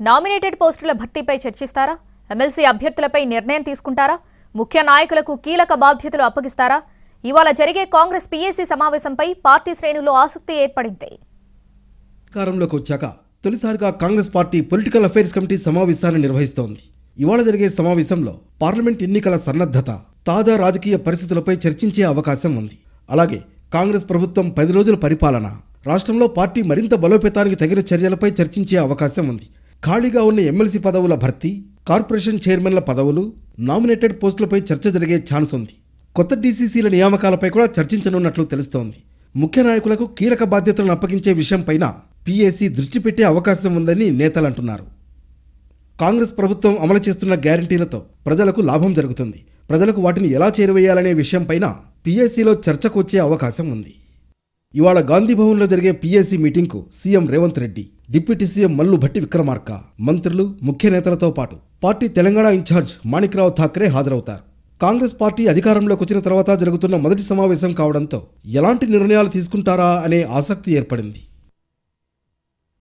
Nominated పోస్టుల భర్తీపై చర్చిస్తారా? MLC అభ్యర్థులపై నిర్ణయం తీసుకుంటారా? ముఖ్య నాయకులకు కీలక బాధ్యతలు అప్పగిస్తారా? ఇవాళ జరిగే కాంగ్రెస్ పీఏసీ సమావేశంపై పార్టీ శ్రేణుల్లో ఆసక్తి ఏర్పడింది. అధికారంలోకి వచ్చాక తొలిసారిగా Congress party political affairs committee సమావేశాన్ని నిర్వహిస్తోంది. ఇవాళ జరిగే సమావేశంలో పార్లమెంట్ ఎన్నికల సన్నద్ధత, తాజా రాజకీయ పరిస్థితులపై చర్చించే అవకాశం ఉంది. అలాగే కాంగ్రెస్ ప్రభుత్వం 10 రోజుల పరిపాలన, రాష్ట్రంలో పార్టీ మరింత బలోపేతానికి తగిన చర్యలపై చర్చించే అవకాశం ఉంది. ఖాళీగా ఉన్న ఎమ్మెల్సీ పదవుల భర్తీ, కార్పొరేషన్ చైర్మన్ల పదవులు, నామినేటెడ్ పోస్టులపై చర్చ జరిగే ఛాన్స్ ఉంది. కొత్త డీసీసీల నియామకాలపై కూడా చర్చించనున్నట్లు తెలుస్తోంది. ముఖ్య నాయకులకు కీలక బాధ్యతలను అప్పగించే విషయంపైన పీఏసీ దృష్టి పెట్టే అవకాశం ఉందని నేతలు అంటున్నారు. కాంగ్రెస్ ప్రభుత్వం అమలు చేస్తున్న గ్యారంటీలతో ప్రజలకు లాభం జరుగుతుంది. ప్రజలకు వాటిని ఎలా చేరువేయాలనే విషయంపైన పీఏసీలో చర్చకు వచ్చే అవకాశం ఉంది. ఇవాళ గాంధీభవన్లో జరిగే పీఏసీ మీటింగ్కు CM Revanth Reddy, deputy CM Mallu Bhatti Vikramarka, మంత్రులు, ముఖ్య నేతలతో పాటు పార్టీ తెలంగాణ ఇన్ఛార్జ్ మాణిక్రావు ఠాక్రే హాజరవుతారు. కాంగ్రెస్ పార్టీ అధికారంలోకి వచ్చిన తర్వాత జరుగుతున్న మొదటి సమావేశం కావడంతో ఎలాంటి నిర్ణయాలు తీసుకుంటారా అనే ఆసక్తి ఏర్పడింది.